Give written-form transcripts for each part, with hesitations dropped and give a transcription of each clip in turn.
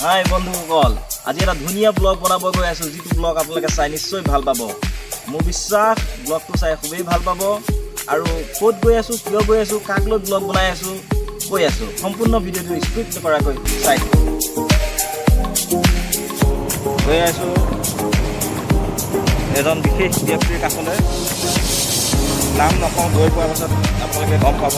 হাই বন্ধুসকল, আজি এটা ধুনীয়া ব্লগ বনাব গৈ আছোঁ, যিটো ব্লগ আপোনালোকে চাই নিশ্চয় ভাল পাব। মোৰ বিশ্বাস ব্লগটো চাই খুবেই ভাল পাব। আৰু ক'ত গৈ আছোঁ, কিয় গৈ আছোঁ, কাক লৈ ব্লগ বনাই আছোঁ, কৈ আছোঁ। সম্পূৰ্ণ ভিডিঅ'টো স্কিপ নকৰাকৈ চাই গৈ আছোঁ এজন বিশেষ ব্যক্তিৰ কাষলৈ। নাম নকওঁ, গৈ পোৱাৰ পাছত আপোনালোকে গম পাব।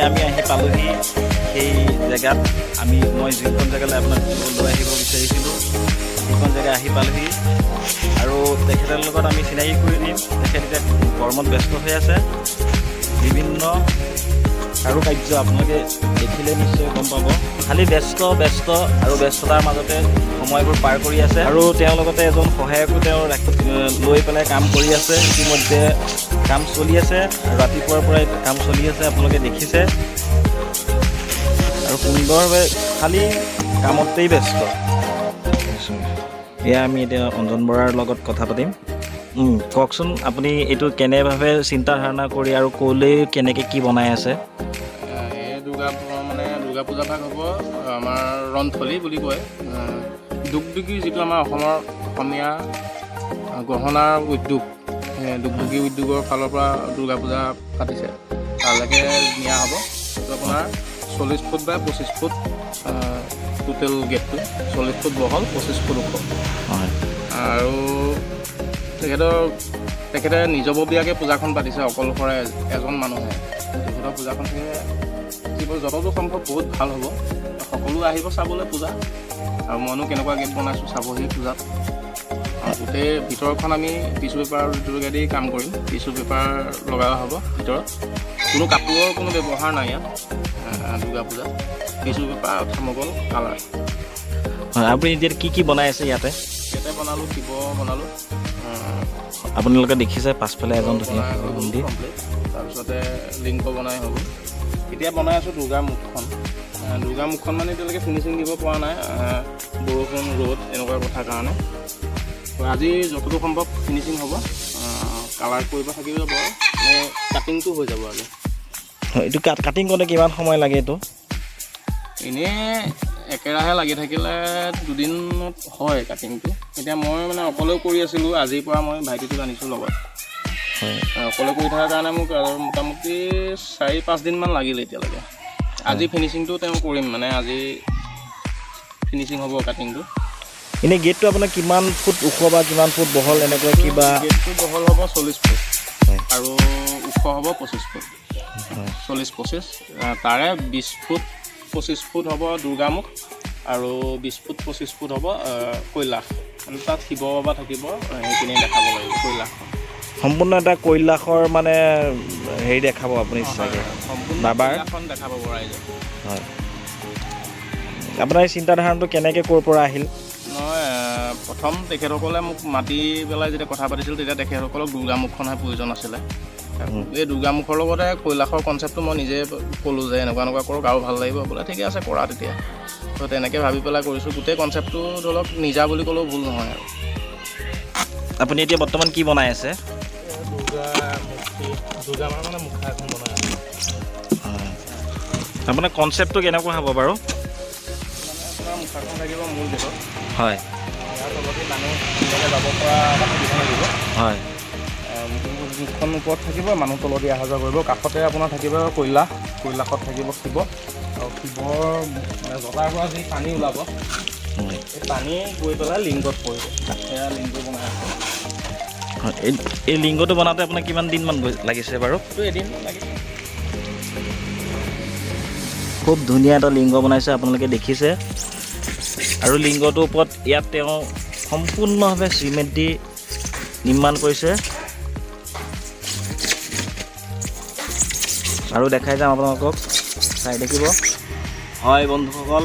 আমি আহি পালোহি সেই জেগাত। মই যিখন জেগালৈ আপোনাক লৈ আহিব বিচাৰিছিলোঁ সেইখন জেগা আহি পালোহি। আৰু তেখেতৰ লগত আমি চিনাকি কৰি দিম। তেখেত এতিয়া কৰ্মত ব্যস্ত হৈ আছে। বিভিন্ন কাৰুকাৰ্য আপোনালোকে দেখিলে নিশ্চয় গম পাব। খালি ব্যস্ত আৰু ব্যস্ততাৰ মাজতে সময়বোৰ পাৰ কৰি আছে। আৰু তেওঁৰ লগতে এজন সহায়কো তেওঁ লৈ পেলাই কাম কৰি আছে। ইতিমধ্যে কাম চলি আছে, ৰাতিপুৱাৰ পৰাই কাম চলি আছে, আপোনালোকে দেখিছে। আৰু সুন্দৰভাৱে খালি কামতেই ব্যস্ত। এয়া আমি এতিয়া অঞ্জন বৰাৰ লগত কথা পাতিম। কওকচোন, আপুনি এইটো কেনেভাৱে চিন্তা ধাৰণা কৰি আৰু ক'লৈ কেনেকৈ কি বনাই আছে? এই দুৰ্গা পূজা ভাগ হ'ব আমাৰ ৰণথলী বুলি কয়। দুগদুগী যিটো আমাৰ অসমীয়া গহনাৰ উদ্যোগ, দুগদুগী উদ্যোগৰ ফালৰ পৰা দুৰ্গা পূজা পাতিছে। তালৈকে নিয়া হ'ব। সেইটো আপোনাৰ 40 ফুট বা 25 ফুট টোটেল গেটটো। 40 ফুট বহল, 25 ফুট ওখ। আৰু তেখেতে নিজাববীয়াকৈ পূজাখন পাতিছে অকলশৰে এজন মানুহে। তেখেতৰ পূজাখন যতদূৰ সম্ভৱ বহুত ভাল হ'ব। সকলো আহিব চাবলৈ পূজা। আৰু মইনো কেনেকুৱা গেট বনাইছোঁ চাবহি পূজাত। গোটেই ভিতৰখন আমি টিচু পেপাৰ যোগেদি কাম কৰিম। টিচু পেপাৰ লগাই হ'ব ভিতৰত। কোনো কাপোৰৰ কোনো ব্যৱহাৰ নাই ইয়াত দুৰ্গা পূজাত। Tissue paper, thermocol, colour. হয়, আপুনি এতিয়া কি বনাই আছে ইয়াতে? ইয়াতে বনালোঁ, শিৱ বনালোঁ। আপোনালোকে দেখিছে পাছফালে এজন ধুনীয়া মন্দিৰ। তাৰপিছতে লিংক বনাই হ'ব। এতিয়া বনাই আছোঁ দুৰ্গা মুখখন। দুৰ্গা মুখখন মানে এতিয়ালৈকে ফিনিচিং দিব পৰা নাই, বৰষুণ ৰ'দ এনেকুৱা কথাৰ কাৰণে। আজি যতদূৰ সম্ভৱ ফিনিচিং হ'ব। কালাৰ কৰিব থাকিব যাব, মানে কাটিংটো হৈ যাব আজি। এইটো কাটিং কৰোঁতে কিমান সময় লাগে? এইটো এনেই একেৰাহে লাগি থাকিলে 2 দিনত হয় কাটিংটো। এতিয়া মই মানে অকলেও কৰি আছিলোঁ। আজিৰ পৰা মই ভাইটিটোক আনিছোঁ লগত। অকলে কৰি থকাৰ কাৰণে মোক মোটামুটি 4-5 দিনমান লাগিল এতিয়ালৈকে। আজি ফিনিচিংটো তেওঁ কৰিম, মানে আজি ফিনিচিং হ'ব কাটিংটো। এনেই গেটটো আপোনাৰ কিমান ফুট ওখ বা কিমান ফুট বহল এনেকুৱা কিবা? গেটটো বহল হ'ব 40 ফুট আৰু ওখ হ'ব 25 ফুট। 40-25 তাৰে 20 ফুট 25 ফুট হ'ব দুৰ্গামুখ আৰু 20 ফুট 25 ফুট হ'ব কৈলাশ। মানে তাত শিৱ বাবা থাকিব, সেইখিনি দেখাব লাগিব কৈলাশখন। সম্পূৰ্ণ এটা কৈলাশৰ মানে হেৰি দেখাব আপুনি চাগে? বাবাৰ এখন দেখাব ৰাইজে। হয়। আপোনাৰ এই চিন্তাধাৰণটো কেনেকৈ ক'ৰ পৰা আহিল? মই প্ৰথম তেখেতসকলে মোক মাতি পেলাই যেতিয়া কথা পাতিছিল, তেতিয়া তেখেতসকলক দুৰ্গামুখখনহে প্ৰয়োজন আছিলে। এই দুৰ্গামুখৰ লগতে কৈলাশৰ কনচেপ্টটো মই নিজে ক'লোঁ যে এনেকুৱা কৰক আৰু ভাল লাগিব। বোলে ঠিকে আছে কৰা তেতিয়া। তো তেনেকৈ ভাবি পেলাই কৰিছোঁ। গোটেই কনচেপ্টটো ধৰি লওক নিজা বুলি ক'লেও ভুল নহয় আৰু। আপুনি এতিয়া বৰ্তমান কি বনাই আছে? দুৰ্গা মানে মুখা এখন বনাই আছে। আপোনাৰ কনচেপ্টটো কেনেকুৱা হ'ব বাৰু? আপোনাৰ মুখাখন থাকিব মূল গেটত। হয়। ইয়াৰ তলতে মানুহ যাব পৰা এটা সুবিধা লাগিব। হয়। মুখখন ওপৰত থাকিব, মানুহ তলদি অহা যোৱা কৰিব। কাষতে আপোনাৰ থাকিব কৈলাশত থাকিব শিৱ। আৰু শিৱৰ মানে জটাৰ পৰা যি পানী ওলাব, এই পানী গৈ পেলাই লিংগত পৰিব। সেয়া লিংগ বনাই আছে। এই লিংগটো বনাওঁতে আপোনাৰ কিমান দিনমান লাগিছে বাৰু? এদিন লাগিছে। খুব ধুনীয়া এটা লিংগ বনাইছে, আপোনালোকে দেখিছে। আৰু লিংগটোৰ ওপৰত ইয়াত তেওঁ সম্পূৰ্ণভাৱে চিমেণ্ট দি নিৰ্মাণ কৰিছে। আৰু দেখাই যাম আপোনালোকক, চাই দেখিব। হয় বন্ধুসকল,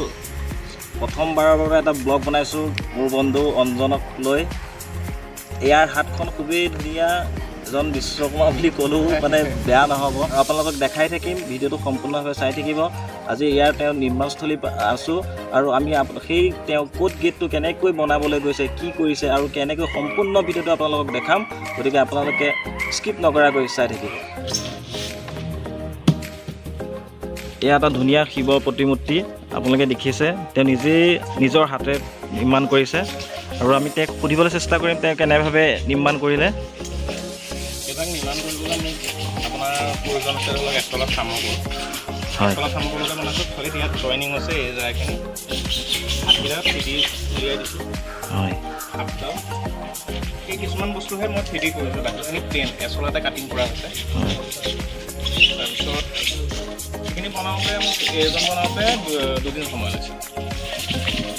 প্ৰথমবাৰৰ বাবে এটা ব্লগ বনাইছোঁ মোৰ বন্ধু অঞ্জনক লৈ। ইয়াৰ হাতখন খুবেই ধুনীয়া, এজন বিশ্বকৰ্মা বুলি ক'লেও মানে বেয়া নহ'ব। আপোনালোকক দেখাই থাকিম, ভিডিঅ'টো সম্পূৰ্ণভাৱে চাই থাকিব। আজি ইয়াৰ তেওঁ নিৰ্মাণস্থলী আছোঁ আৰু আমি সেই তেওঁ ক'ত গেটটো কেনেকৈ বনাবলৈ গৈছে, কি কৰিছে আৰু কেনেকৈ সম্পূৰ্ণ ভিডিঅ'টো আপোনালোকক দেখাম। গতিকে আপোনালোকে স্কিপ নকৰাকৈ চাই থাকিব। এয়া এটা ধুনীয়া শিৱৰ প্ৰতিমূৰ্তি, আপোনালোকে দেখিছে। তেওঁ নিজেই নিজৰ হাতে নিৰ্মাণ কৰিছে আৰু আমি তেওঁক সুধিবলৈ চেষ্টা কৰিম তেওঁ কেনেভাৱে নিৰ্মাণ কৰিলে। এইবিলাক নিৰ্মাণ কৰিবলৈ মোক আপোনাৰ প্ৰয়োজন আছে ধৰক এচলা সামগ্ৰী। হয়, এচলা সামগ্ৰীতে বনাইছোঁ। খালি ইয়াত জইনিং আছে এই জেগাখিনি। হাতকেইটা ফিটি উলিয়াই দিছোঁ। হয়, হাতডাল এই কিছুমান বস্তুহে মই ফিটি কৰিছোঁ, বাকীখিনি প্লেন এচলাতে কাটিং কৰা হৈছে। তাৰপিছত সেইখিনি বনাওঁতে মোক এইজন বনাওঁতে 2 দিন সময় লাগিছে।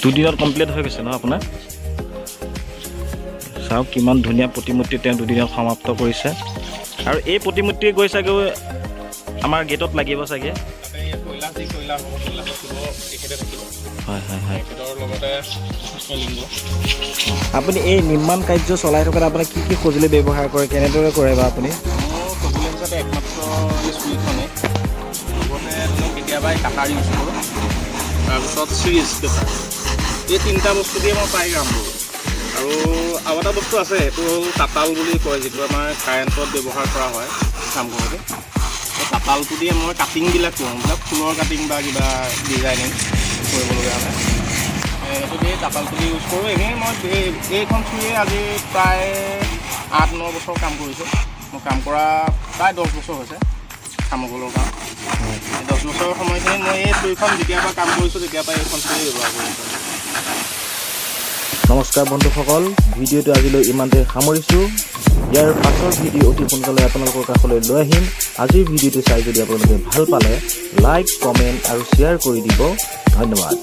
2 দিনত কমপ্লিট হৈ গৈছে ন আপোনাৰ? চাওক কিমান ধুনীয়া প্ৰতিমূৰ্তি তেওঁ 2 দিনত সমাপ্ত কৰিছে। আৰু এই প্ৰতিমূৰ্তি গৈ চাগে আমাৰ গেটত লাগিব চাগে। তাতে কৈলাশ যি কৈলাশ হ'ব, কৈলাশ থাকিব, তেখেতে থাকিব। হয় হয় হয়। তেখেতৰ লগতে লিংগ। আপুনি এই নিৰ্মাণ কাৰ্য চলাই থকাত আপুনি কি কি সঁজুলি ব্যৱহাৰ কৰে, কেনেদৰে কৰে বা আপুনি? মোৰ সঁজুলি হিচাপে একমাত্ৰ এই চুৰিখনেই। লগতে ধৰক কেতিয়াবা কাটাৰ ইউজ কৰোঁ। তাৰপিছত চিৰিজ পেপাৰ। এই 3টা বস্তু দিয়ে মই প্ৰায় কাম কৰোঁ। আৰু এটা বস্তু আছে, সেইটো হ'ল তাঁতাল বুলি কয়, যিটো আমাৰ কাৰেণ্টত ব্যৱহাৰ কৰা হয় কাম কৰোঁতে। সেই তাঁতালটো দিয়ে মই কাটিংবিলাক কৰোঁ, ফুলৰ কাটিং বা কিবা ডিজাইনিং কৰিবলগীয়া হ'লে সেইটো দিয়ে তাঁতালটো দি ইউজ কৰোঁ। এনেই মই এইখন চুৰিয়ে আজি প্ৰায় 8-9 বছৰ কাম কৰিছোঁ। মই কাম কৰা প্ৰায় 10 বছৰ হৈছে সামগ্ৰীৰ কাম। 10 বছৰৰ সময়খিনি মই এই চুৰিখন যেতিয়াৰ পৰা কাম কৰিছোঁ তেতিয়াৰ পৰা এইখন চুৰি ব্যৱহাৰ কৰিছোঁ। নমস্কাৰ বন্ধুসকল, ভিডিঅ'টো আজিলৈ ইমানতে সামৰিছোঁ। ইয়াৰ পাছৰ ভিডিঅ' অতি সোনকালে আপোনালোকৰ কাষলৈ লৈ আহিম। আজিৰ ভিডিঅ'টো চাই যদি আপোনালোকে ভাল পালে লাইক, কমেণ্ট আৰু শ্বেয়াৰ কৰি দিব। ধন্যবাদ।